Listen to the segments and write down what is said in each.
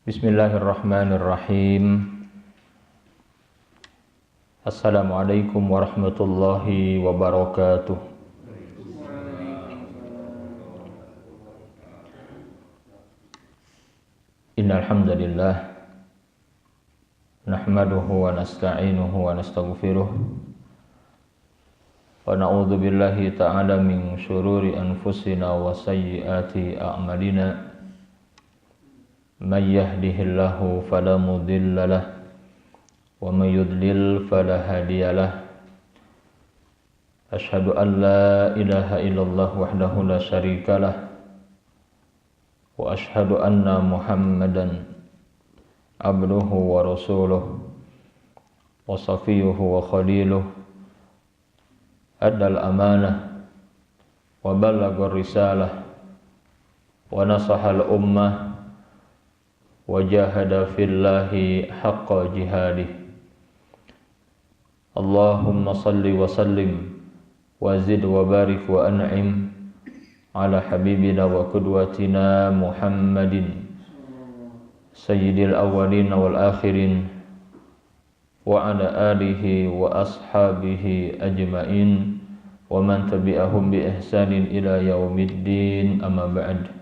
Bismillahirrahmanirrahim. Assalamualaikum warahmatullahi wabarakatuh. Innal hamdalillah nahmaduhu wa nasta'inuhu wa nastaghfiruh wa na'udzu billahi ta'ala min syururi anfusina wa sayyiati a'malina. Man yahdihillahu fala mudilla lahu wa man yudlil fala hadiya lahu. Asyhadu an la ilaha illallah wahdahu la syarika lahu wa asyhadu anna Muhammadan abduhu wa rasuluh wa safiyuhu wa khaliluh. Addal amanah wa ballaghar risalah wa nasahal ummah wa jahada fillahi haqqa jihadih. Allahumma salli wa sallim wa zid wa barik wa an'im ala habibina wa qudwatina Muhammadin sayyidil awwalin wal akhirin wa ala alihi wa ashabihi ajma'in wa man tabi'ahum bi ihsanin ila yaumiddin, amma ba'd.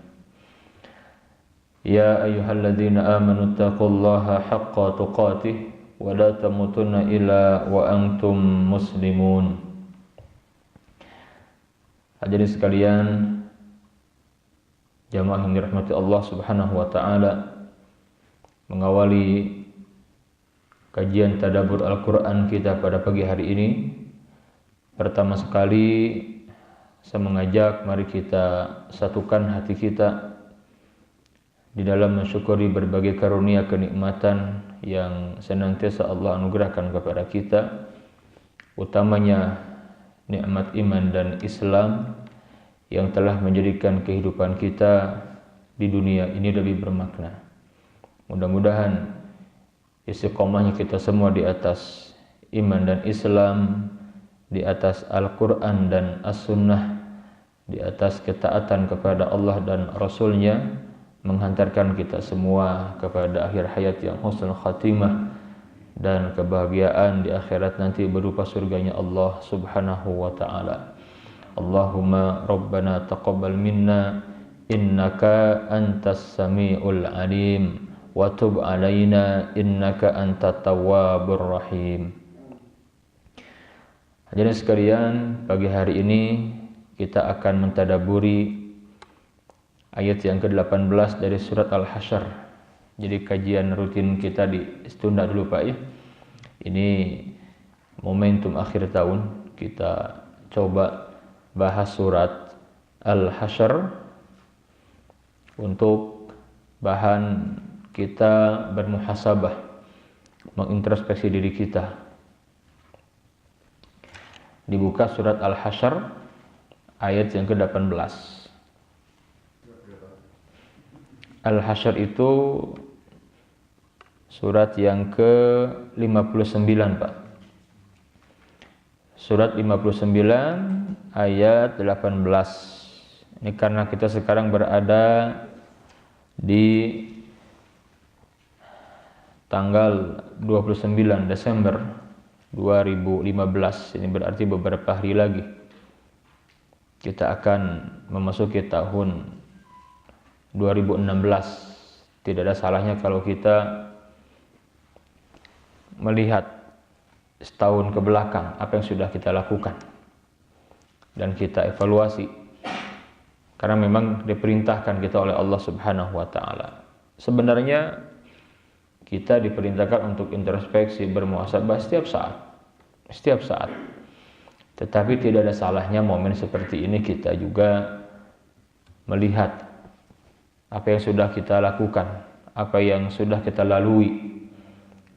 Ya ayyuhalladzina amanu taqullaha haqqa tuqatih wa la tamutunna illa wa antum muslimun. Hadirin sekalian, jamaah yang dirahmati Allah Subhanahu wa taala, mengawali kajian tadabbur Al-Qur'an kita pada pagi hari ini, pertama sekali saya mengajak mari kita satukan hati kita di dalam mensyukuri berbagai karunia kenikmatan yang senantiasa Allah anugerahkan kepada kita, utamanya nikmat iman dan Islam yang telah menjadikan kehidupan kita di dunia ini lebih bermakna. Mudah-mudahan istiqomahnya kita semua di atas iman dan Islam, di atas Al-Quran dan As-Sunnah, di atas ketaatan kepada Allah dan Rasulnya, menghantarkan kita semua kepada akhir hayat yang husnul khatimah dan kebahagiaan di akhirat nanti berupa surganya Allah Subhanahu wa ta'ala. Allahumma rabbana taqabbal minna innaka antas sami'ul alim wa tub alaina innaka antat tawwabur rahim. Hadirin sekalian, pagi hari ini kita akan mentadaburi ayat yang ke-18 dari surat Al-Hasyr. Jadi kajian rutin kita ditunda dulu Pak ya. Ini momentum akhir tahun, kita coba bahas surat Al-Hasyr untuk bahan kita bermuhasabah, mengintrospeksi diri kita. Dibuka surat Al-Hasyr ayat yang ke-18. Al-Hasyr itu surat yang ke-59 Pak. Surat 59 ayat 18. Ini karena kita sekarang berada di tanggal 29 Desember 2015. Ini berarti beberapa hari lagi kita akan memasuki tahun 2016. Tidak ada salahnya kalau kita melihat setahun ke belakang apa yang sudah kita lakukan dan kita evaluasi, karena memang diperintahkan kita oleh Allah Subhanahu wa ta'ala. Sebenarnya kita diperintahkan untuk introspeksi, bermuhasabah setiap saat. Tetapi tidak ada salahnya momen seperti ini kita juga melihat apa yang sudah kita lakukan, apa yang sudah kita lalui,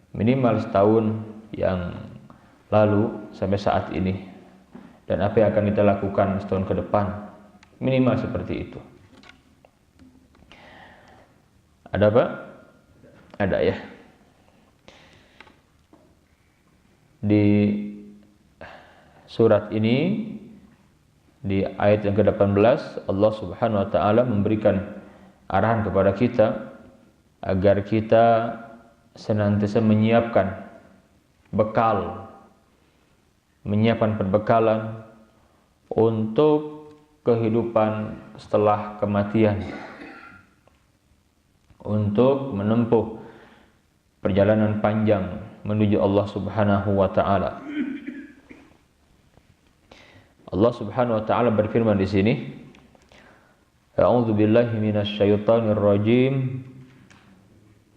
minimal setahun yang lalu sampai saat ini, dan apa yang akan kita lakukan setahun ke depan, minimal seperti itu. Ada Pak? Ada ya. Di surat ini, di ayat yang ke-18, Allah Subhanahu wa taala memberikan arahan kepada kita agar kita senantiasa menyiapkan bekal, menyiapkan perbekalan untuk kehidupan setelah kematian, untuk menempuh perjalanan panjang menuju Allah Subhanahu wa taala. Allah Subhanahu wa taala berfirman di sini, A'udzu billahi minasy syaithanir rajim.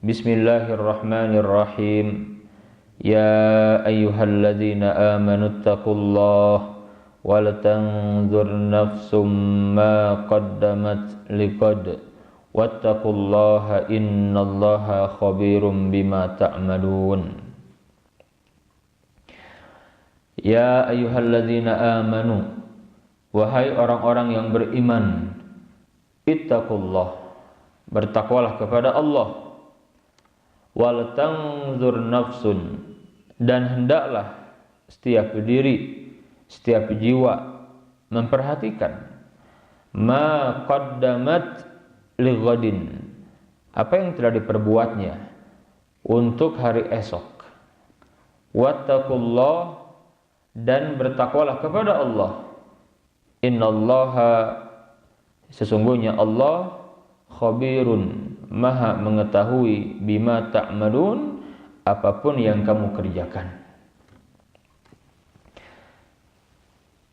Bismillahirrahmanirrahim. Ya ayyuhalladzina amanu taqullaha wal tanzur nafsum ma qaddamat liqad wattaqullaha innallaha khabirum bima ta'malun. Ya ayyuhalladzina amanu, wahai orang-orang yang beriman, ittaqullah, bertakwalah kepada Allah. Wal tanzur nafsun, dan hendaklah setiap diri, setiap jiwa memperhatikan ma qaddamat lighadin, apa yang telah diperbuatnya untuk hari esok. Wattaqullah, dan bertakwalah kepada Allah. Innallaha, sesungguhnya Allah, khabirun, maha mengetahui, bima ta'malun, apapun yang kamu kerjakan.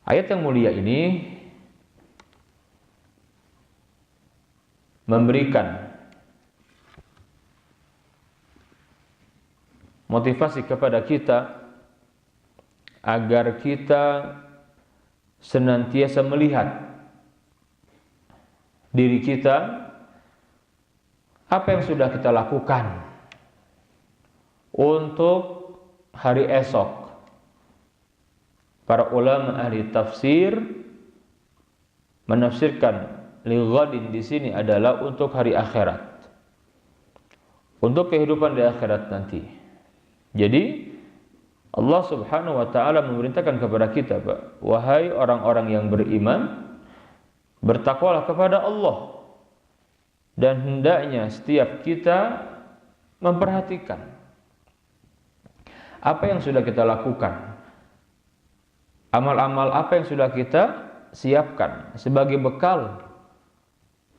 Ayat yang mulia ini memberikan motivasi kepada kita agar kita senantiasa melihat diri kita, apa yang sudah kita lakukan untuk hari esok. Para ulama ahli tafsir menafsirkan lighadin di sini adalah untuk hari akhirat, untuk kehidupan di akhirat nanti. Jadi Allah Subhanahu wa taala memerintahkan kepada kita, wahai orang-orang yang beriman, bertakwalah kepada Allah, dan hendaknya setiap kita memperhatikan apa yang sudah kita lakukan, amal-amal apa yang sudah kita siapkan sebagai bekal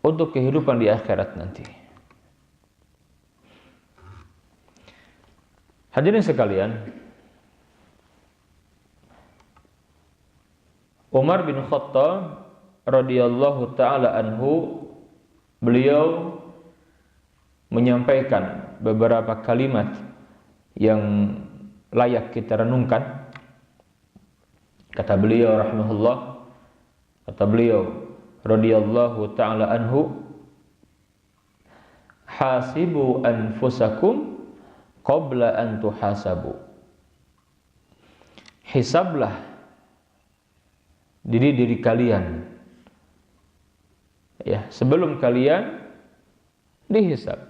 untuk kehidupan di akhirat nanti. Hadirin sekalian, Umar bin Khattab radhiyallahu taala anhu, beliau menyampaikan beberapa kalimat yang layak kita renungkan. Kata beliau rahimahullah, kata beliau radhiyallahu taala anhu, hasibu anfusakum qabla an tuhasabu. Hisablah diri kalian, ya, sebelum kalian dihisab.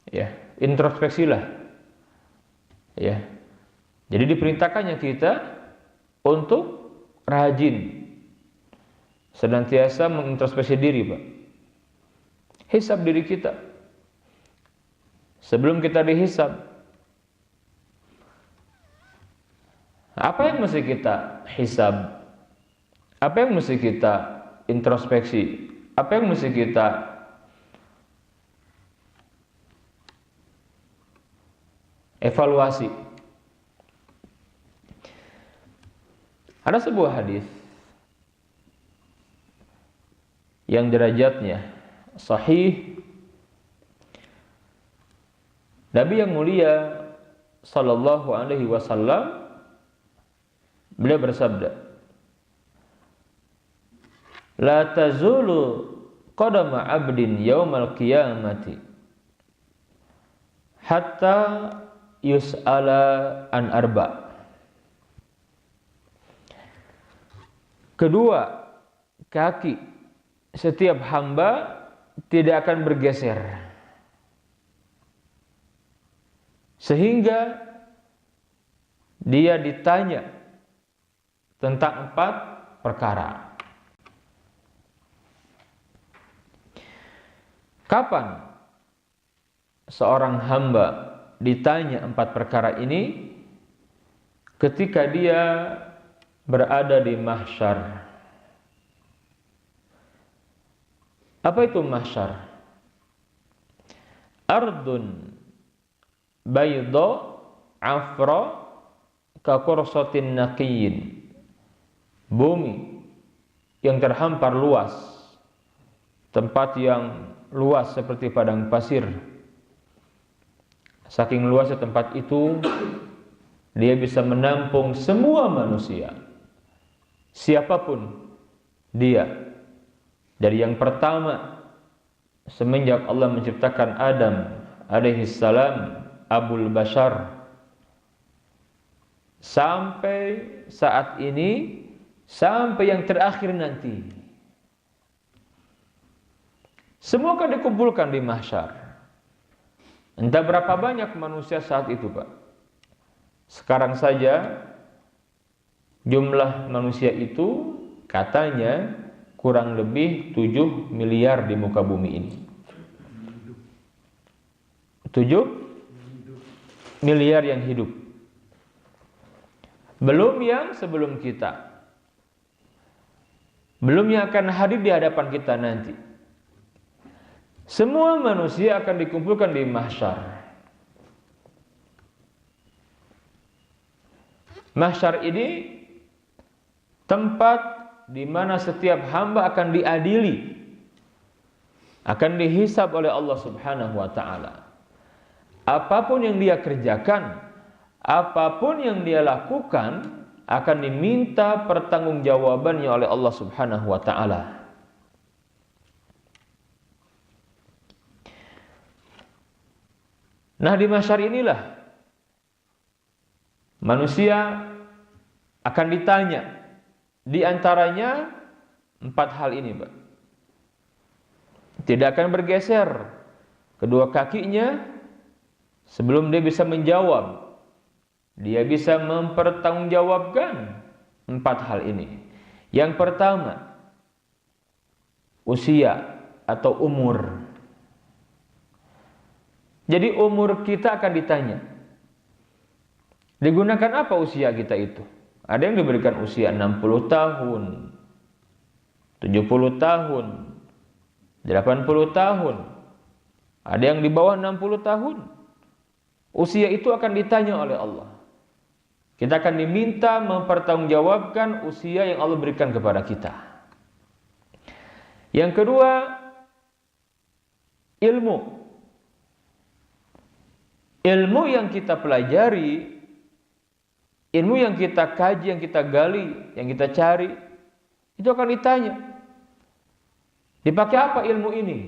Ya, introspeksilah. Ya. Jadi diperintahkannya kita untuk rajin senantiasa mengintrospeksi diri, Pak. Hisab diri kita sebelum kita dihisab. Apa yang mesti kita hisab? Apa yang mesti kita introspeksi? Apa yang mesti kita evaluasi? Ada sebuah hadis yang derajatnya sahih. Nabi yang mulia sallallahu alaihi wasallam, beliau bersabda, la tazulu qadama 'abdin yaumal qiyamati hatta yus'ala an arba. Kedua kaki setiap hamba tidak akan bergeser sehingga dia ditanya tentang 4 perkara. Kapan seorang hamba ditanya 4 perkara ini? Ketika dia berada di mahsyar. Apa itu mahsyar? Ardun bayda afra ka qursatin naqiyyin. Bumi yang terhampar luas, tempat yang luas seperti padang pasir. Saking luasnya tempat itu, dia bisa menampung semua manusia, siapapun dia. Dari yang pertama, semenjak Allah menciptakan Adam alaihi salam, Abul Bashar, sampai saat ini, sampai yang terakhir nanti, semua akan dikumpulkan di mahsyar. Entah berapa banyak manusia saat itu, Pak. Sekarang saja jumlah manusia itu katanya kurang lebih 7 miliar di muka bumi ini. 7 miliar yang hidup. Belum yang sebelum kita. Belum yang akan hadir di hadapan kita nanti. Semua manusia akan dikumpulkan di mahsyar. Mahsyar ini tempat di mana setiap hamba akan diadili, akan dihisab oleh Allah Subhanahu wa taala. Apapun yang dia kerjakan, apapun yang dia lakukan akan diminta pertanggungjawabannya oleh Allah Subhanahu wa taala. Nah, di mahsyar inilah manusia akan ditanya, di antaranya 4 hal ini, Pak. Tidak akan bergeser kedua kakinya sebelum dia bisa menjawab. Dia bisa mempertanggungjawabkan 4 hal ini. Yang pertama, usia atau umur. Jadi umur kita akan ditanya. Digunakan apa usia kita itu? Ada yang diberikan usia 60 tahun, 70 tahun, 80 tahun. Ada yang di bawah 60 tahun. Usia itu akan ditanya oleh Allah. Kita akan diminta mempertanggungjawabkan usia yang Allah berikan kepada kita. Yang kedua, ilmu. Ilmu yang kita pelajari, ilmu yang kita kaji, yang kita gali, yang kita cari, itu akan ditanya. Dipakai apa ilmu ini?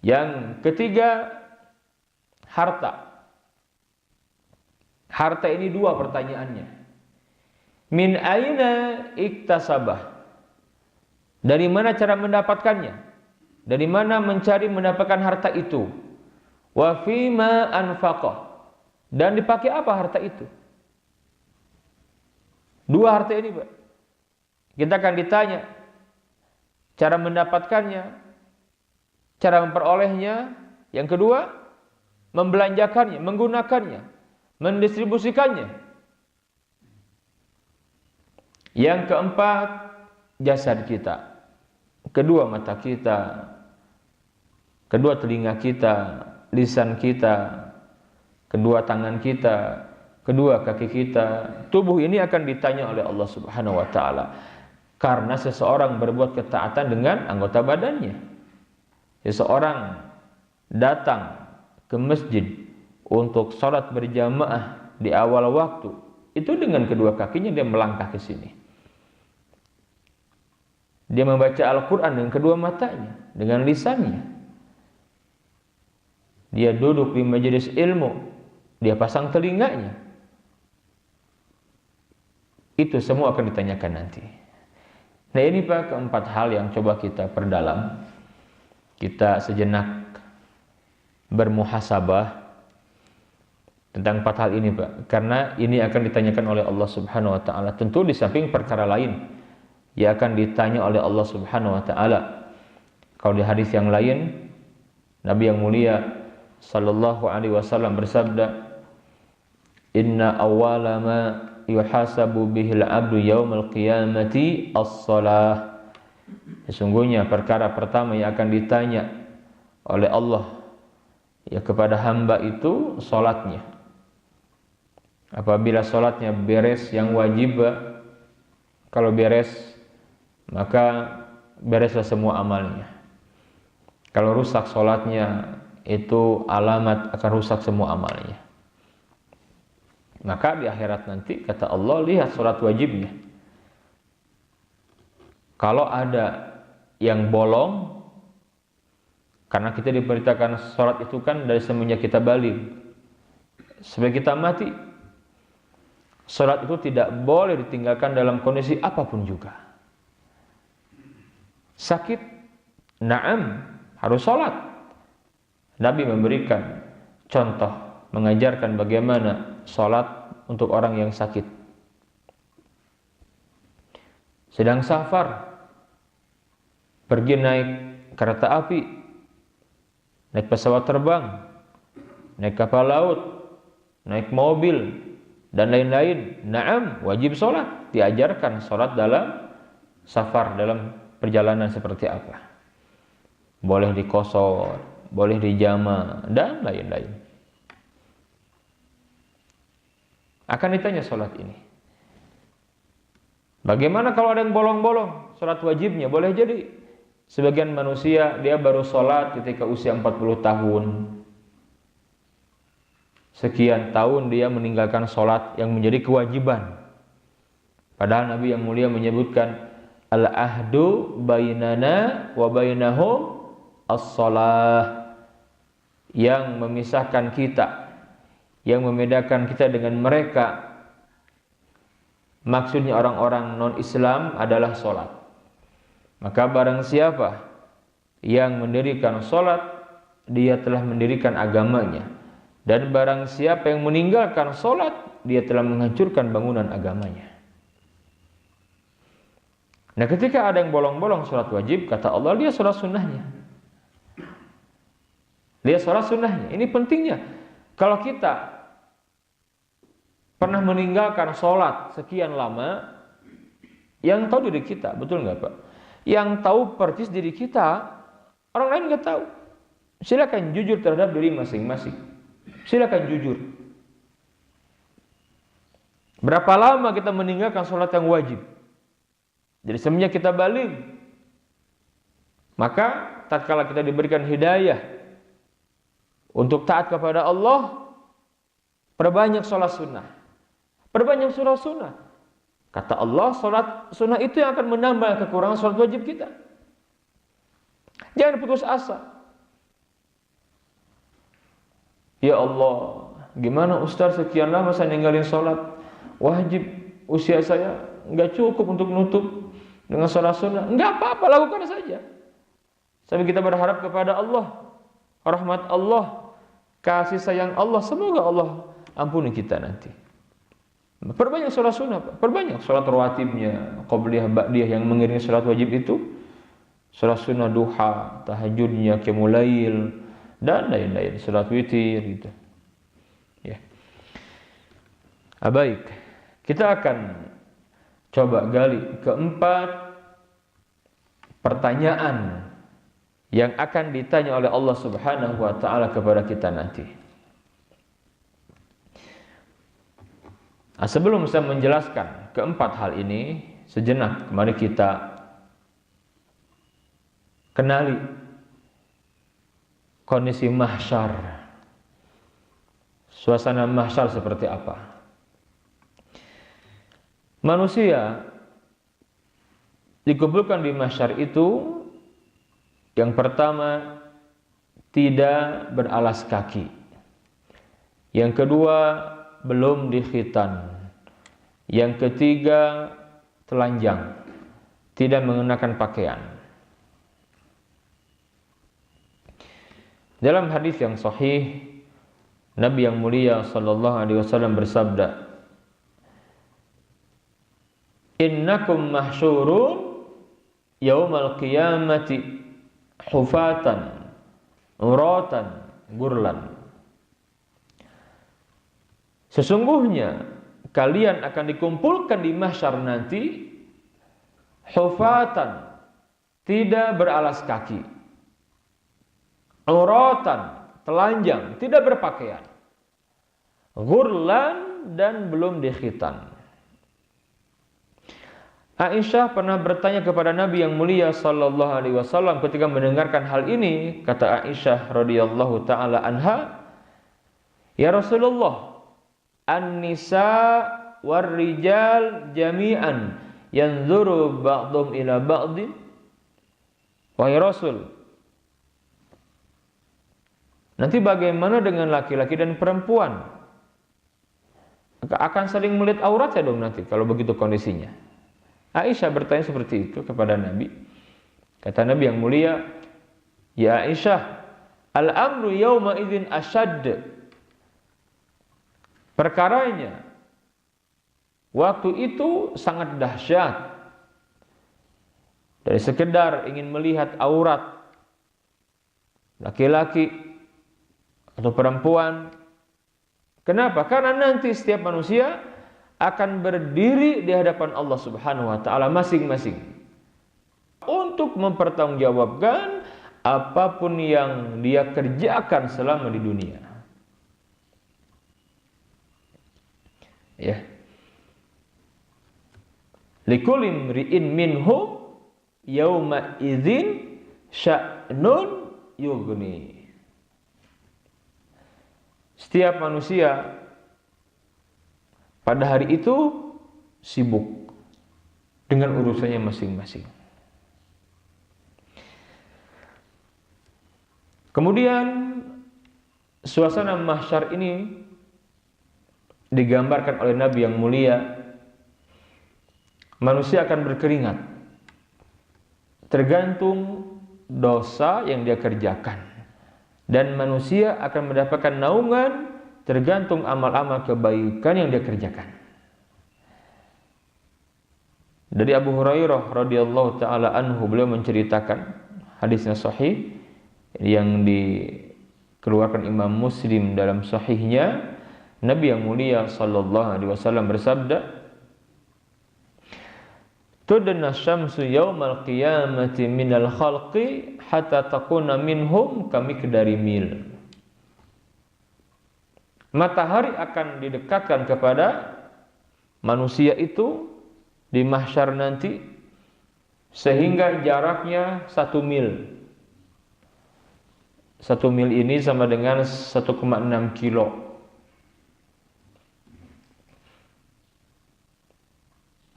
Yang ketiga, harta. Harta ini 2 pertanyaannya. Min aina iktasabah? Dari mana cara mendapatkannya? Dari mana mencari mendapatkan harta itu? Wa fima anfaqah? Dan dipakai apa harta itu? 2 harta ini, Pak. Kita akan ditanya cara mendapatkannya, cara memperolehnya. Yang kedua, membelanjakannya, menggunakannya, mendistribusikannya. Yang keempat, jasad kita. Kedua mata kita, kedua telinga kita, lisan kita, kedua tangan kita, kedua kaki kita. Tubuh ini akan ditanya oleh Allah Subhanahu wa taala. Karena seseorang berbuat ketaatan dengan anggota badannya. Seseorang datang ke masjid untuk sholat berjamaah di awal waktu, itu dengan kedua kakinya dia melangkah ke sini. Dia membaca Al-Quran dengan kedua matanya, dengan lisannya. Dia duduk di majelis ilmu, dia pasang telinganya. Itu semua akan ditanyakan nanti. Nah, ini Pak, keempat hal yang coba kita perdalam. Kita sejenak bermuhasabah tentang 4 hal ini, Pak. Karena ini akan ditanyakan oleh Allah Subhanahu wa taala. Tentu di samping perkara lain ia akan ditanya oleh Allah Subhanahu wa taala. Kalau di hadis yang lain, Nabi yang mulia sallallahu alaihi wasallam bersabda, "Inna awwala ma yuhasabu bihil 'abdu yaumal qiyamati as-shalah." Sesungguhnya perkara pertama yang akan ditanya oleh Allah ya kepada hamba itu salatnya. Apabila salatnya beres yang wajib, kalau beres maka bereslah semua amalnya. Kalau rusak salatnya itu alamat akan rusak semua amalnya. Maka di akhirat nanti kata Allah, lihat salat wajibnya. Kalau ada yang bolong, karena kita diperintahkan salat itu kan dari semenjak kita balik sampai kita mati. Salat itu tidak boleh ditinggalkan dalam kondisi apapun juga. Sakit, na'am, harus salat. Nabi memberikan contoh, mengajarkan bagaimana salat untuk orang yang sakit. Sedang safar, pergi naik kereta api, naik pesawat terbang, naik kapal laut, naik mobil, dan lain-lain. Naam, wajib sholat. Diajarkan sholat dalam safar, dalam perjalanan seperti apa. Boleh dikosor, boleh dijama, dan lain-lain. Akan ditanya sholat ini. Bagaimana kalau ada yang bolong-bolong? Sholat wajibnya boleh jadi. Sebagian manusia dia baru sholat ketika usia 40 tahun. Sekian tahun dia meninggalkan sholat yang menjadi kewajiban. Padahal Nabi yang mulia menyebutkan al-ahdu bainana wa bainahum as-shalah. Yang memisahkan kita, yang membedakan kita dengan mereka, maksudnya orang-orang non-Islam adalah sholat. Maka barang siapa yang mendirikan sholat, dia telah mendirikan agamanya. Dan barang siapa yang meninggalkan sholat, dia telah menghancurkan bangunan agamanya. Nah, ketika ada yang bolong-bolong sholat wajib, kata Allah, dia sholat sunnahnya. Dia sholat sunnahnya. Ini pentingnya. Kalau kita pernah meninggalkan sholat sekian lama, yang tahu diri kita, betul nggak Pak? Yang tahu persis diri kita, orang lain nggak tahu. Silakan jujur terhadap diri masing-masing. Silakan jujur. Berapa lama kita meninggalkan sholat yang wajib? Jadi semenjak kita balik, maka tatkala kita diberikan hidayah untuk taat kepada Allah, perbanyak sholat sunnah. Perbanyak sholat sunnah. Kata Allah, sholat sunnah itu yang akan menambah kekurangan sholat wajib kita. Jangan putus asa. Ya Allah, gimana Ustaz sekian lama saya ninggalin sholat wajib, usia saya nggak cukup untuk nutup dengan sholat sunnah. Nggak apa-apa, lakukan saja. Sampai kita berharap kepada Allah, rahmat Allah, kasih sayang Allah, semoga Allah ampuni kita nanti. Perbanyak sholat sunnah, Pak. Perbanyak sholat rawatibnya, qobliyah, ba'diyah yang mengiringi sholat wajib itu. Sholat sunnah duha, tahajudnya, qiyamul lail, dan lain-lain, sholat witir gitu. Ya. Baik. Kita akan coba gali keempat pertanyaan yang akan ditanya oleh Allah Subhanahu wa taala kepada kita nanti. Nah, sebelum saya menjelaskan keempat hal ini, sejenak mari kita kenali kondisi mahsyar. Suasana mahsyar seperti apa? Manusia dikumpulkan di mahsyar itu, yang pertama tidak beralas kaki. Yang kedua belum dikhitan. Yang ketiga telanjang, tidak mengenakan pakaian. Dalam hadis yang sahih, Nabi yang mulia sallallahu alaihi wasallam bersabda, "Innakum mahsyurun yaumal qiyamati hufatan uratan gurlan. Sesungguhnya kalian akan dikumpulkan di mahsyar nanti hufatan, tidak beralas kaki, uratan, telanjang, tidak berpakaian, gurlan, dan belum dikhitan. Aisyah pernah bertanya kepada Nabi yang mulia sallallahu alaihi wasallam ketika mendengarkan hal ini. Kata Aisyah radhiyallahu taala anha, "Ya Rasulullah, an-nisa war rijal jami'an yanzuru ba'dhum ila ba'din." Wahai Rasul, nanti bagaimana dengan laki-laki dan perempuan? Akan saling melihat aurat ya dong nanti kalau begitu kondisinya. Aisyah bertanya seperti itu kepada Nabi. Kata Nabi yang mulia, "Ya Aisyah, al-amru yawma idzin asyad." Perkaranya waktu itu sangat dahsyat. Dari sekedar ingin melihat aurat laki-laki atau perempuan. Kenapa? Karena nanti setiap manusia akan berdiri di hadapan Allah Subhanahu wa taala masing-masing untuk mempertanggungjawabkan apapun yang dia kerjakan selama di dunia. Ya. Likulli imri'in minhum yauma idzin sya'nun yughni. Setiap manusia pada hari itu sibuk dengan urusannya masing-masing. Kemudian suasana mahsyar ini digambarkan oleh Nabi yang mulia. Manusia akan berkeringat tergantung dosa yang dia kerjakan, dan manusia akan mendapatkan naungan tergantung amal-amal kebaikan yang dia kerjakan. Dari Abu Hurairah radhiyallahu taala anhu, beliau menceritakan, hadisnya sahih yang dikeluarkan Imam Muslim dalam sahihnya, Nabi yang mulia sallallahu alaihi wasallam bersabda, "Tudna syamsu yaumal qiyamati minal khalqi hatta takuna minhum kamiqdari mil." Matahari akan didekatkan kepada manusia itu di mahsyar nanti sehingga jaraknya 1 mil. 1 mil ini sama dengan 1,6 kilo.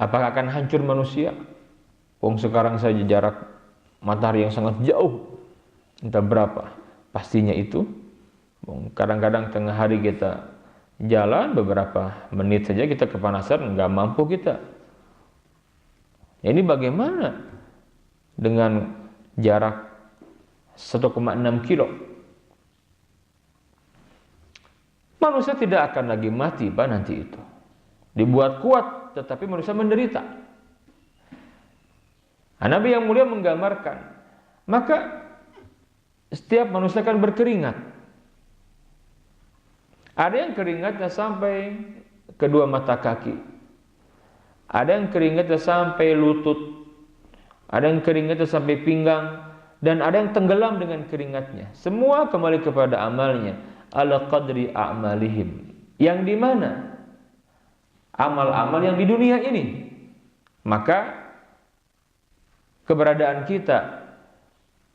Apakah akan hancur manusia? Sekarang saja jarak matahari yang sangat jauh, entah berapa pastinya itu. Kadang-kadang tengah hari kita jalan beberapa menit saja kita kepanasan, nggak mampu kita. Ini bagaimana dengan jarak 1,6 kilo? Manusia tidak akan lagi mati nanti itu. Dibuat kuat, tetapi manusia menderita. Nabi yang mulia menggambarkan, maka setiap manusia akan berkeringat. Ada yang keringatnya sampai kedua mata kaki, ada yang keringatnya sampai lutut, ada yang keringatnya sampai pinggang, dan ada yang tenggelam dengan keringatnya. Semua kembali kepada amalnya, ala qadri a'malihim, yang di mana amal-amal yang di dunia ini. Maka keberadaan kita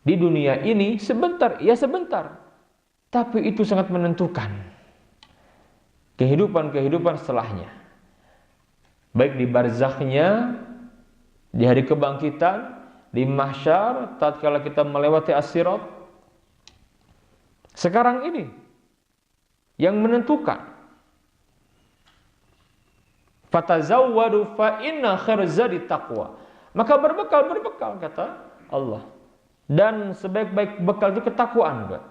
di dunia ini sebentar, ya sebentar, tapi itu sangat menentukan kehidupan setelahnya, baik di barzakhnya, di hari kebangkitan, di mahsyar, tatkala kita melewati as-sirat. Sekarang ini yang menentukan. Fatazawwadu fa inna khairaz zadi taqwa. Maka berbekal kata Allah. Dan sebaik-baik bekal itu ketakwaan,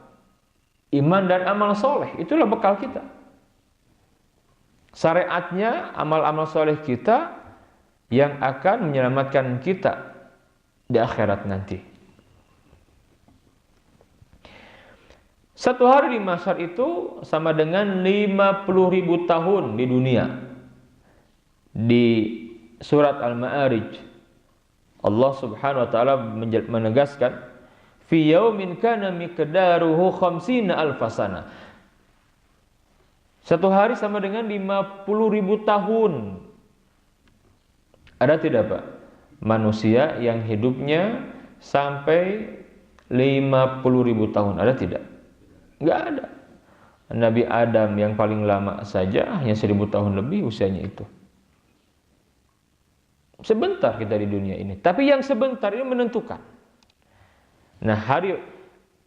iman dan amal soleh, itulah bekal kita. Syariatnya, amal-amal soleh kita yang akan menyelamatkan kita di akhirat nanti. Satu hari di mahsyar itu sama dengan 50.000 tahun di dunia. Di surat Al-Ma'arij Allah Subhanahu wa taala menegaskan fi yaumin kana miqdaruhu 50 alfasana. Satu hari sama dengan 50.000 tahun. Ada tidak Pak manusia yang hidupnya sampai 50.000 tahun? Ada tidak? Enggak ada. Nabi Adam yang paling lama saja hanya 1.000 tahun lebih usianya itu. Sebentar kita di dunia ini, tapi yang sebentar ini menentukan. Nah, hari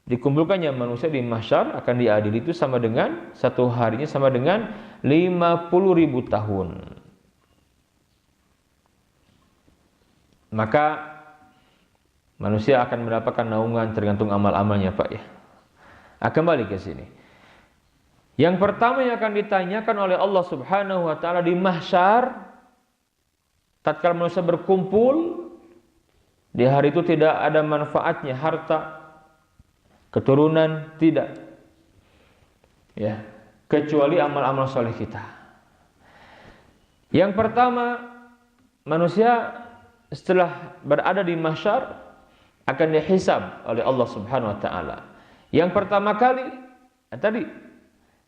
dikumpulkannya manusia di mahsyar akan diadili itu sama dengan satu harinya sama dengan 50.000 tahun. Maka manusia akan mendapatkan naungan tergantung amal-amalnya, Pak ya. Kembali ke sini. Yang pertama yang akan ditanyakan oleh Allah Subhanahu wa taala di mahsyar tatkala manusia berkumpul, di hari itu tidak ada manfaatnya harta, keturunan, tidak. Ya, kecuali amal-amal soleh kita. Yang pertama, manusia setelah berada di mahsyar akan dihisab oleh Allah Subhanahu wa taala. Yang pertama kali tadi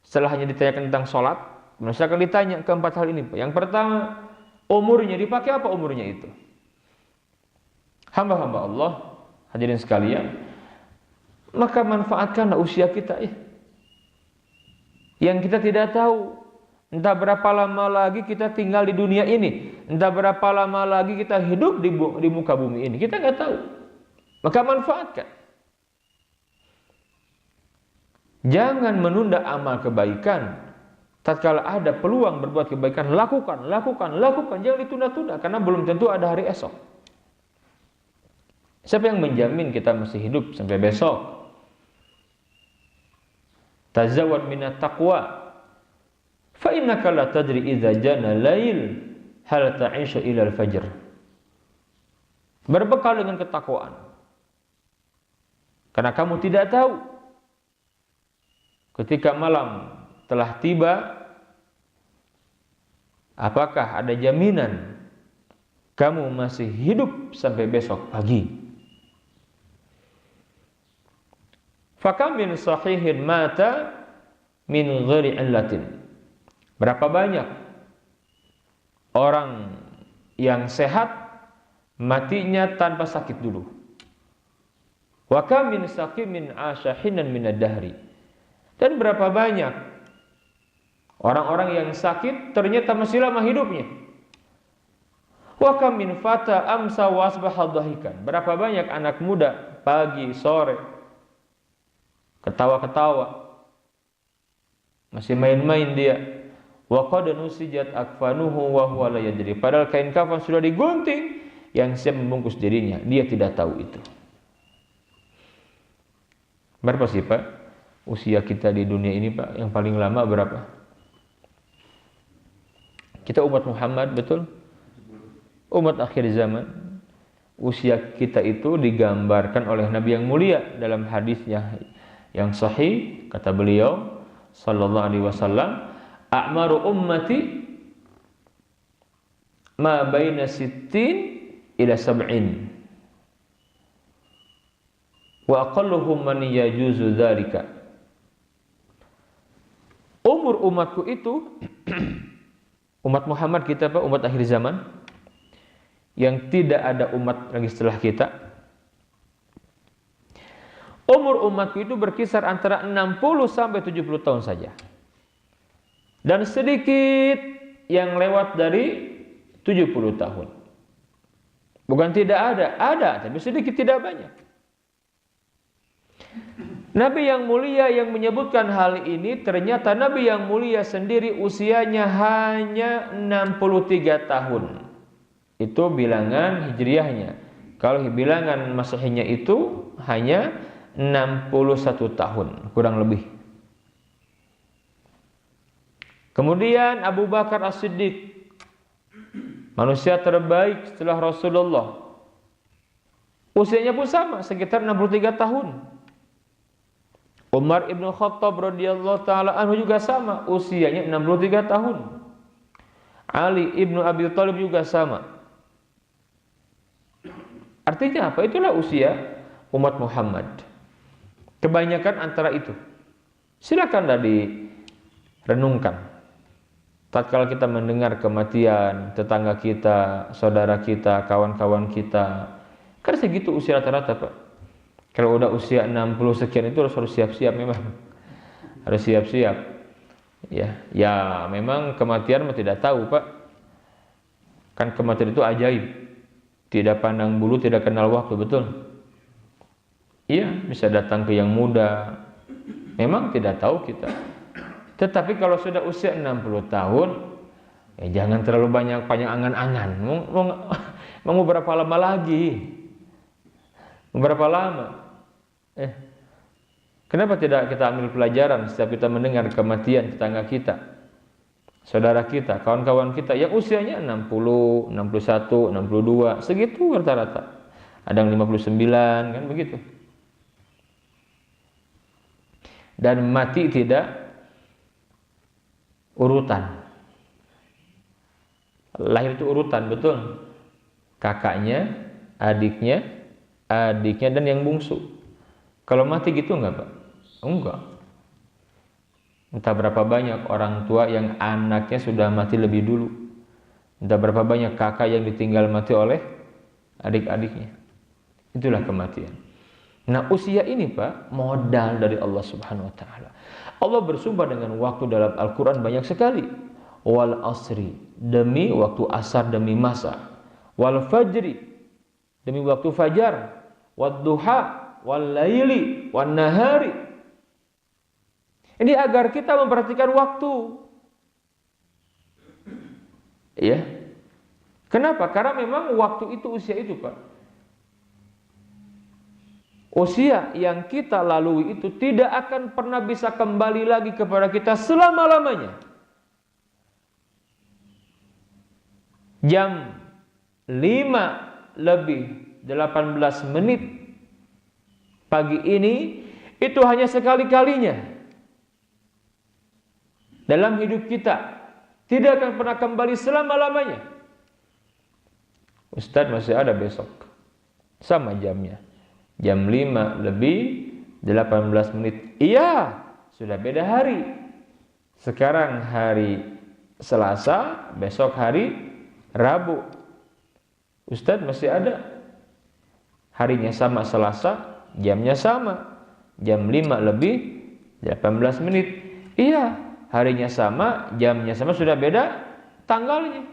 setelah hanya ditanyakan tentang salat, manusia akan ditanya keempat hal ini. Yang pertama, umurnya dipakai apa umurnya itu? Hamba-hamba Allah, hadirin sekalian, maka manfaatkanlah usia kita yang kita tidak tahu entah berapa lama lagi kita tinggal di dunia ini, entah berapa lama lagi kita hidup di muka bumi ini, kita nggak tahu. Maka manfaatkan. Jangan menunda amal kebaikan. Tatkala ada peluang berbuat kebaikan, lakukan. Jangan ditunda-tunda karena belum tentu ada hari esok. Siapa yang menjamin kita masih hidup sampai besok? Tazawwad minat taqwa. Fa innaka la tadri idza jana lail hal ta'ishu ila al-fajr. Berbekal dengan ketakwaan. Karena kamu tidak tahu ketika malam telah tiba, apakah ada jaminan kamu masih hidup sampai besok pagi? Fakam min sahihin mata min ghairi illatin. Berapa banyak orang yang sehat matinya tanpa sakit dulu. Wa kam min saqimin ashahinan min ad-dahri. Dan berapa banyak orang-orang yang sakit ternyata masih lama hidupnya. Wa kam min fata amsa wa asbaha dhahikan. Berapa banyak anak muda pagi, sore ketawa-ketawa, masih main-main dia. Wa qad nusijat akfanuhu wa huwa la yadri. Padahal kain kafan sudah digunting yang siap membungkus dirinya, dia tidak tahu itu. Berapa sih Pak usia kita di dunia ini Pak? Yang paling lama berapa? Kita umat Muhammad, betul? Umat akhir zaman. Usia kita itu digambarkan oleh Nabi yang mulia dalam hadisnya yang sahih, kata beliau sallallahu alaihi wasallam, a'maru ummati ma baina 60 ila 70 wa aqalluhum man yajuzu dzalika. Umur umatku itu umat Muhammad kita Pak, umat akhir zaman yang tidak ada umat lagi setelah kita. Umur umatku itu berkisar antara 60 sampai 70 tahun saja. Dan sedikit yang lewat dari 70 tahun. Bukan tidak ada, tapi sedikit, tidak banyak. Nabi yang mulia yang menyebutkan hal ini, ternyata Nabi yang mulia sendiri usianya hanya 63 tahun. Itu bilangan hijriahnya. Kalau bilangan masehinya itu hanya 61 tahun, kurang lebih. Kemudian Abu Bakar As-Siddiq, manusia terbaik setelah Rasulullah, Usianya pun sama, sekitar 63 tahun. Umar ibn Khattab radhiyallahu taala anhu juga sama, usianya 63 tahun. Ali ibn Abi Thalib juga sama. Artinya apa? Itulah usia umat Muhammad. Kebanyakan antara itu. Silakanlah direnungkan. Tatkala kita mendengar kematian tetangga kita, saudara kita, kawan-kawan kita, kan segitu usia rata-rata, Pak. Kalau udah usia 60 sekian itu harus siap-siap memang. Harus siap-siap. Ya, memang kematian mah tidak tahu, Pak. Kan kematian itu ajaib. Tidak pandang bulu, tidak kenal waktu, betul? Iya, bisa datang ke yang muda. Memang tidak tahu kita. Tetapi kalau sudah usia 60 tahun, ya jangan terlalu banyak angan-angan. Mau berapa lama lagi? Berapa lama? Kenapa tidak kita ambil pelajaran setiap kita mendengar kematian tetangga kita, saudara kita, kawan-kawan kita yang usianya 60, 61, 62, segitu rata-rata. Ada yang 59, kan begitu. Dan mati tidak urutan. Lahir itu urutan, betul. Kakaknya, adiknya, dan yang bungsu. Kalau mati gitu enggak, Pak? Enggak. Entah berapa banyak orang tua yang anaknya sudah mati lebih dulu. Entah berapa banyak kakak yang ditinggal mati oleh adik-adiknya. Itulah kematian. Nah, usia ini, Pak, modal dari Allah Subhanahu wa taala. Allah bersumpah dengan waktu dalam Al-Qur'an banyak sekali. Wal asri, demi waktu asar, demi masa. Wal fajri, demi waktu fajar. Wad duha, wal laili, wan nahari. Ini agar kita memperhatikan waktu. Ya. Kenapa? Karena memang waktu itu usia itu, Pak. Usia yang kita lalui itu tidak akan pernah bisa kembali lagi kepada kita selama-lamanya. Jam 5 lebih 18 menit pagi ini itu hanya sekali-kalinya dalam hidup kita, tidak akan pernah kembali selama-lamanya. Ustadz, masih ada besok sama jamnya, jam 5 lebih 18 menit. Iya, sudah beda hari. Sekarang hari Selasa, besok hari Rabu. Ustadz, masih ada. Harinya sama Selasa, jamnya sama, jam 5 lebih 18 menit. Iya, harinya sama, jamnya sama, sudah beda tanggalnya.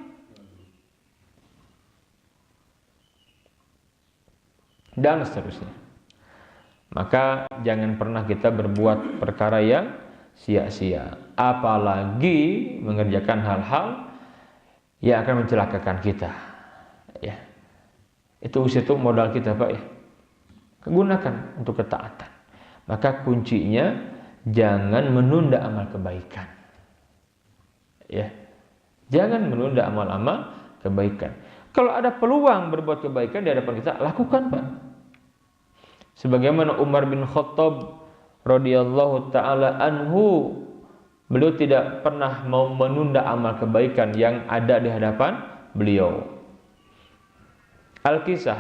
Dan seterusnya. Maka jangan pernah kita berbuat perkara yang sia-sia, apalagi mengerjakan hal-hal yang akan mencelakakan kita. Ya. Itu usia itu modal kita, Pak, ya. Gunakan untuk ketaatan. Maka kuncinya jangan menunda amal kebaikan. Ya. Jangan menunda amal-amal kebaikan. Kalau ada peluang berbuat kebaikan di hadapan kita, lakukan, Pak. Sebagaimana Umar bin Khattab radhiyallahu taala anhu, beliau tidak pernah mau menunda amal kebaikan yang ada di hadapan beliau. Al-Kisah,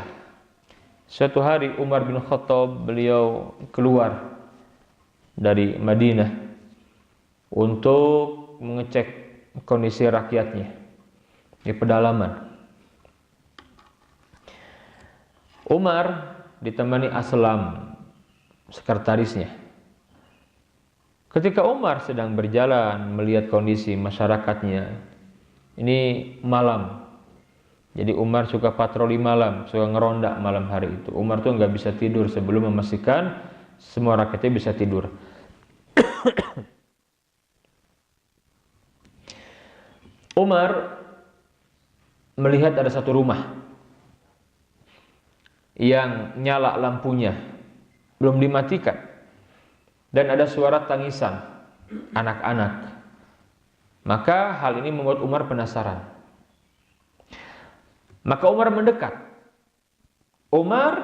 suatu hari Umar bin Khattab beliau keluar dari Madinah untuk mengecek kondisi rakyatnya di pedalaman. Umar ditemani Aslam, sekretarisnya. Ketika Umar sedang berjalan melihat kondisi masyarakatnya, ini malam. Jadi Umar suka patroli malam, suka ngeronda malam hari itu. Umar tuh nggak bisa tidur sebelum memastikan semua rakyatnya bisa tidur. Umar melihat ada satu rumah yang nyala lampunya, belum dimatikan, dan ada suara tangisan anak-anak. Maka hal ini membuat Umar penasaran. Maka Umar mendekat. Umar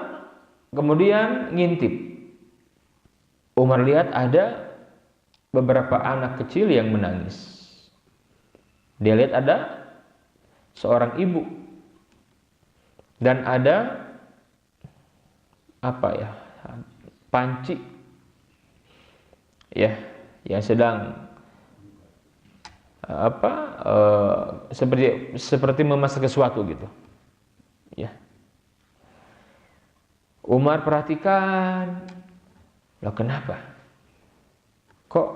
kemudian ngintip. Umar lihat ada beberapa anak kecil yang menangis. Dia lihat ada seorang ibu dan ada panci ya yang sedang seperti memasak sesuatu gitu ya. Umar perhatikan, loh kenapa kok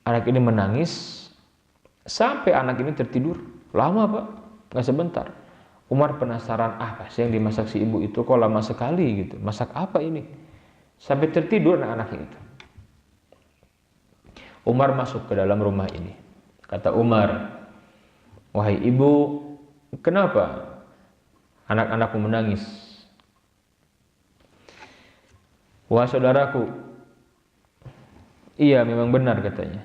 anak ini menangis sampai anak ini tertidur lama Pak, nggak sebentar. Umar penasaran, apa sih yang dimasak si ibu itu kok lama sekali gitu, masak apa ini sampai tertidur anak-anaknya itu. Umar masuk ke dalam rumah ini. Kata Umar, wahai ibu, kenapa anak-anakku menangis? Wah saudaraku, iya memang benar katanya.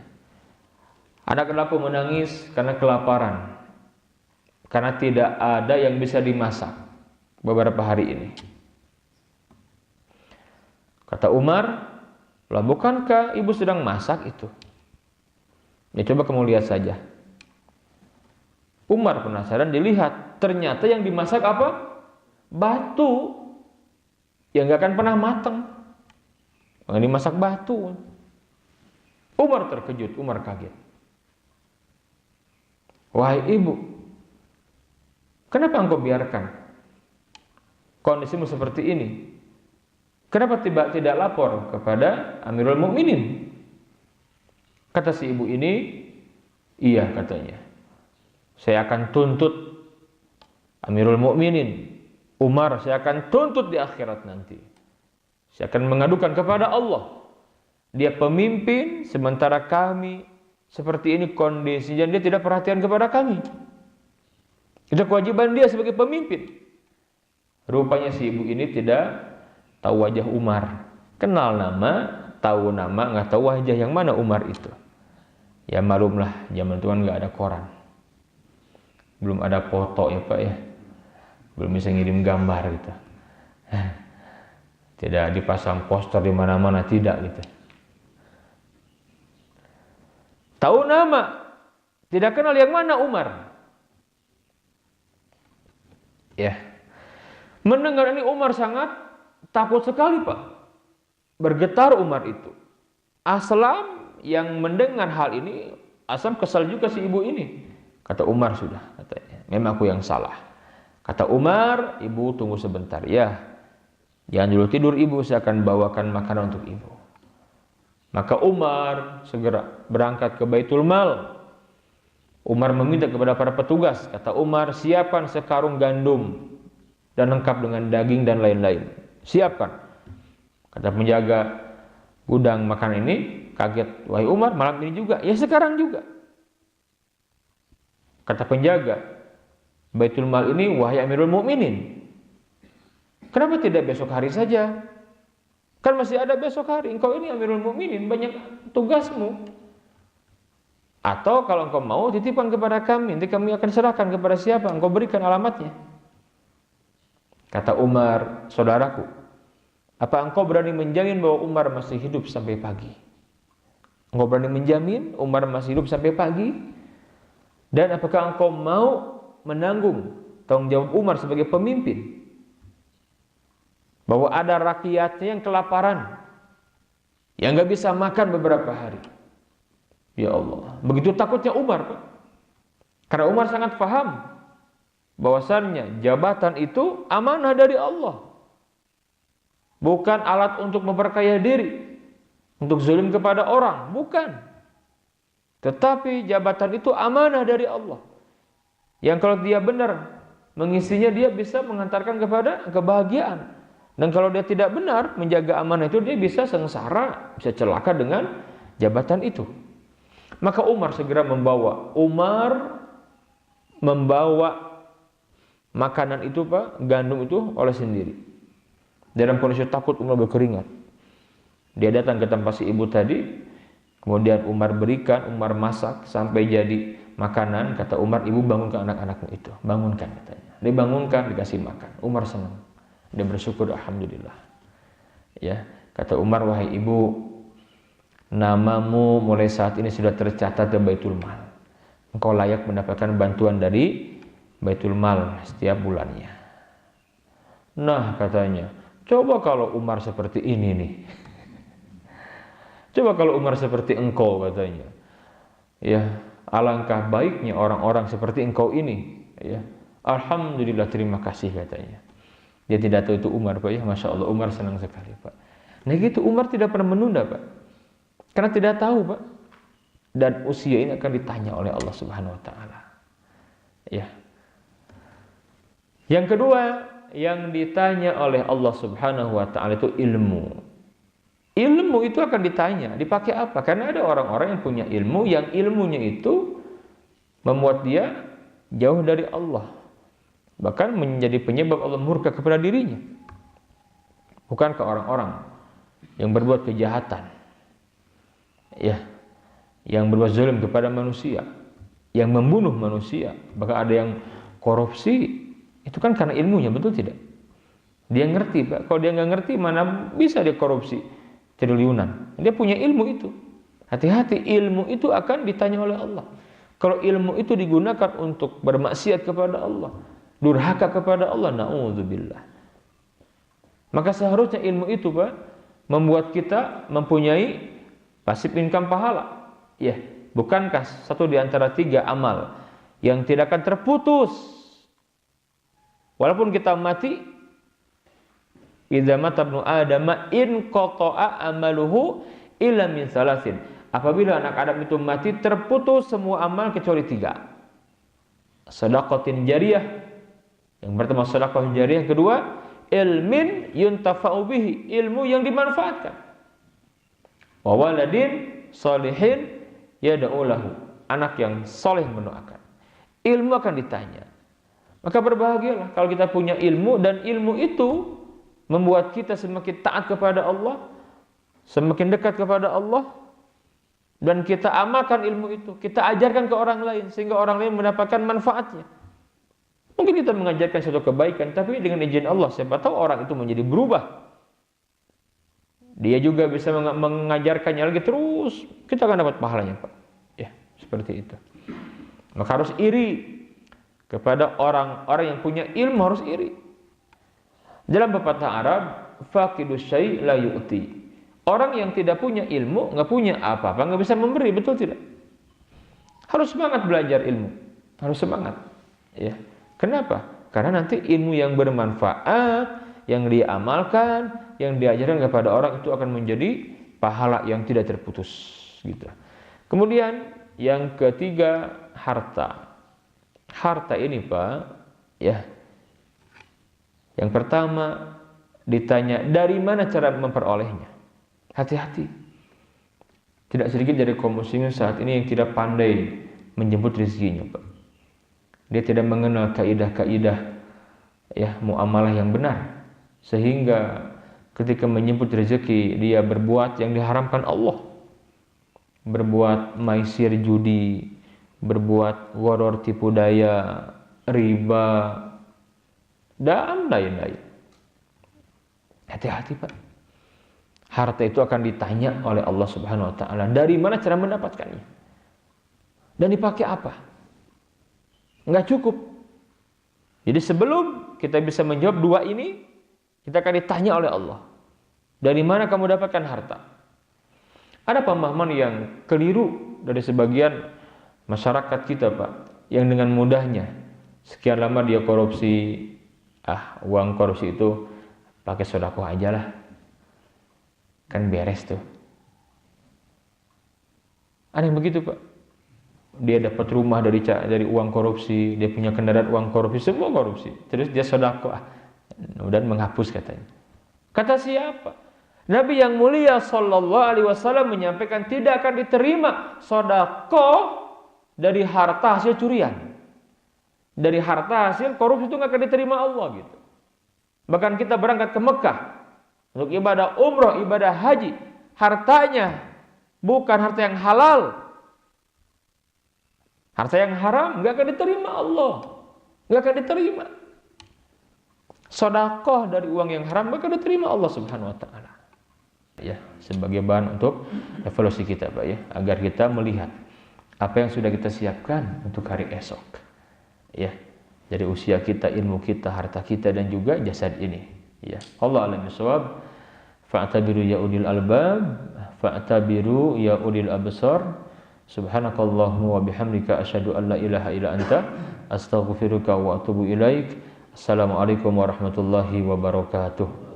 Anak-anakku menangis karena kelaparan, karena tidak ada yang bisa dimasak beberapa hari ini. Kata Umar, lah bukankah ibu sedang masak itu? Ya coba kamu lihat saja. Umar penasaran, dilihat, ternyata yang dimasak apa? Batu yang gak akan pernah matang. Yang dimasak batu. Umar terkejut, Umar kaget. Wahai ibu, kenapa engkau biarkan kondisimu seperti ini? Kenapa tidak lapor kepada Amirul Mukminin? Kata si ibu ini, iya katanya, saya akan tuntut Amirul Mukminin Umar, saya akan tuntut di akhirat nanti. Saya akan mengadukan kepada Allah. Dia pemimpin sementara kami seperti ini kondisinya, dia tidak perhatian kepada kami. Itu kewajiban dia sebagai pemimpin. Rupanya si ibu ini tidak tahu wajah Umar. Kenal nama, tahu nama, nggak tahu wajah yang mana Umar itu. Ya malumlah, zaman itu kan nggak ada koran, belum ada foto ya Pak ya, belum bisa ngirim gambar gitu, tidak dipasang poster di mana-mana, tidak gitu. Tahu nama, tidak kenal yang mana Umar. Ya, mendengar ini Umar sangat takut sekali Pak. Bergetar Umar itu. Aslam yang mendengar hal ini, Aslam kesal juga si ibu ini. Kata Umar, sudah katanya, memang aku yang salah. Kata Umar, ibu tunggu sebentar ya. Jangan dulu tidur ibu, saya akan bawakan makanan untuk ibu. Maka Umar segera berangkat ke Baitul Mal. Umar meminta kepada para petugas, kata Umar, siapkan sekarung gandum dan lengkap dengan daging dan lain-lain. Siapkan. Kata penjaga gudang makanan ini, kaget, wahai Umar, malam ini juga? Ya sekarang juga. Kata penjaga Baitul Mal ini, wahai Amirul Mukminin, kenapa tidak besok hari saja? Kan masih ada besok hari. Engkau ini Amirul Mukminin, banyak tugasmu. Atau kalau engkau mau, titipkan kepada kami, nanti kami akan serahkan kepada siapa, engkau berikan alamatnya. Kata Umar, saudaraku, apa engkau berani menjamin bahwa Umar masih hidup sampai pagi? Engkau berani menjamin Umar masih hidup sampai pagi? Dan apakah engkau mau menanggung tanggung jawab Umar sebagai pemimpin? Bahwa ada rakyatnya yang kelaparan, yang gak bisa makan beberapa hari. Ya Allah, begitu takutnya Umar Pak. Karena Umar sangat paham bahwasannya jabatan itu amanah dari Allah, bukan alat untuk memperkaya diri, untuk zalim kepada orang, bukan. Tetapi jabatan itu amanah dari Allah, yang kalau dia benar mengisinya, dia bisa mengantarkan kepada kebahagiaan. Dan kalau dia tidak benar menjaga amanah itu, dia bisa sengsara, bisa celaka dengan jabatan itu. Maka Umar segera membawa makanan itu Pak, gandum itu oleh sendiri. Dalam kondisi takut Umar berkeringat. Dia datang ke tempat si ibu tadi, kemudian Umar berikan, Umar masak sampai jadi makanan. Kata Umar, ibu bangunkan anak-anakmu itu, bangunkan katanya. Dibangunkan, dikasih makan. Umar senang. Dia bersyukur, alhamdulillah. Ya, kata Umar, wahai ibu, namamu mulai saat ini sudah tercatat di Baitul Mal. Engkau layak mendapatkan bantuan dari Baitul Mal setiap bulannya. Nah, katanya, coba kalau Umar seperti ini nih. Coba kalau Umar seperti engkau, katanya. Ya, alangkah baiknya orang-orang seperti engkau ini. Ya, alhamdulillah, terima kasih, katanya. Dia tidak tahu itu Umar, Pak. Ya, Masya Allah, Umar senang sekali, Pak. Nah gitu, Umar tidak pernah menunda, Pak. Karena tidak tahu, Pak. Dan usia ini akan ditanya oleh Allah Subhanahu wa taala. Ya. Yang kedua, yang ditanya oleh Allah Subhanahu wa taala itu ilmu. Ilmu itu akan ditanya, dipakai apa? Karena ada orang-orang yang punya ilmu, yang ilmunya itu membuat dia jauh dari Allah. Bahkan menjadi penyebab Allah murka kepada dirinya. Bukankah orang-orang yang berbuat kejahatan, ya, yang berbuat zalim kepada manusia, yang membunuh manusia, bahkan ada yang korupsi, itu kan karena ilmunya, betul tidak? Dia ngerti, Pak. Kalau dia nggak ngerti, mana bisa dia korupsi triliunan? Dia punya ilmu itu. Hati-hati, ilmu itu akan ditanya oleh Allah. Kalau ilmu itu digunakan untuk bermaksiat kepada Allah, durhaka kepada Allah, na'udzubillah. Maka seharusnya ilmu itu, Pak, membuat kita mempunyai pasif income pahala. Ya, bukankah satu di antara 3 amal yang tidak akan terputus walaupun kita mati? Idza mata ibnu Adam in qata'a amaluhu illa min salasin. Apabila anak Adam itu mati, terputus semua amal kecuali 3. Shadaqatin jariyah, yang pertama sedekah jariyah, kedua ilmin yuntafa'u bihi, ilmu yang dimanfaatkan. Wa waladin sholihin yad'u lahu, anak yang soleh mendoakan. Ilmu akan ditanya. Maka berbahagialah kalau kita punya ilmu, dan ilmu itu membuat kita semakin taat kepada Allah, semakin dekat kepada Allah, dan kita amalkan ilmu itu, kita ajarkan ke orang lain sehingga orang lain mendapatkan manfaatnya. Mungkin kita mengajarkan suatu kebaikan, tapi dengan izin Allah, siapa tahu orang itu menjadi berubah. Dia juga bisa mengajarkannya lagi terus, kita akan dapat pahalanya, Pak. Ya, seperti itu. Maka harus iri kepada orang-orang yang punya ilmu, harus iri. Dalam pepatah Arab, faqidus syai' la yu'ti. Orang yang tidak punya ilmu, nggak punya apa-apa, nggak bisa memberi, betul tidak? Harus semangat belajar ilmu, harus semangat. Ya. Kenapa? Karena nanti ilmu yang bermanfaat, yang diamalkan, yang diajarkan kepada orang itu akan menjadi pahala yang tidak terputus. Gitu. Kemudian yang ketiga, harta. Harta ini, Pak, ya. Yang pertama ditanya dari mana cara memperolehnya. Hati-hati. Tidak sedikit dari kaum muslimin saat ini yang tidak pandai menjemput rezekinya, Pak. Dia tidak mengenal kaidah-kaidah, ya, muamalah yang benar, sehingga ketika menjemput rezeki dia berbuat yang diharamkan Allah, berbuat maisir judi, berbuat gharar tipu daya, riba, dan lain-lain. Hati-hati, Pak. Harta itu akan ditanya oleh Allah Subhanahu wa taala, dari mana cara mendapatkannya? Dan dipakai apa? Enggak cukup. Jadi sebelum kita bisa menjawab 2 ini, kita akan ditanya oleh Allah, dari mana kamu dapatkan harta? Ada pemahaman yang keliru dari sebagian masyarakat kita, Pak, yang dengan mudahnya sekian lama dia korupsi, uang korupsi itu pakai sedekah aja lah, kan beres tuh. Ada yang begitu, Pak. Dia dapat rumah dari uang korupsi, dia punya kendaraan uang korupsi, semua korupsi. Terus dia sedekah dan menghapus, katanya. Kata siapa? Nabi yang mulia sallallahu alaihi wasallam menyampaikan tidak akan diterima sedekah dari harta hasil curian. Dari harta hasil korupsi itu enggak akan diterima Allah, gitu. Bahkan kita berangkat ke Mekah untuk ibadah umrah, ibadah haji, hartanya bukan harta yang halal, harta yang haram, nggak akan diterima Allah, nggak akan diterima. sedekah dari uang yang haram, maka diterima Allah Subhanahu wa taala. Ya, sebagai bahan untuk evaluasi kita, Pak ya, agar kita melihat apa yang sudah kita siapkan untuk hari esok. Ya. Dari usia kita, ilmu kita, harta kita, dan juga jasad ini. Ya. Allah a'lam bishawab. Fa'tabiru ya ulil albab, fa'tabiru ya ulil absar. Subhanakallahumma wa bihamdika asyhadu an la ilaha illa anta astaghfiruka wa atubu ilaik. Assalamualaikum warahmatullahi wabarakatuh.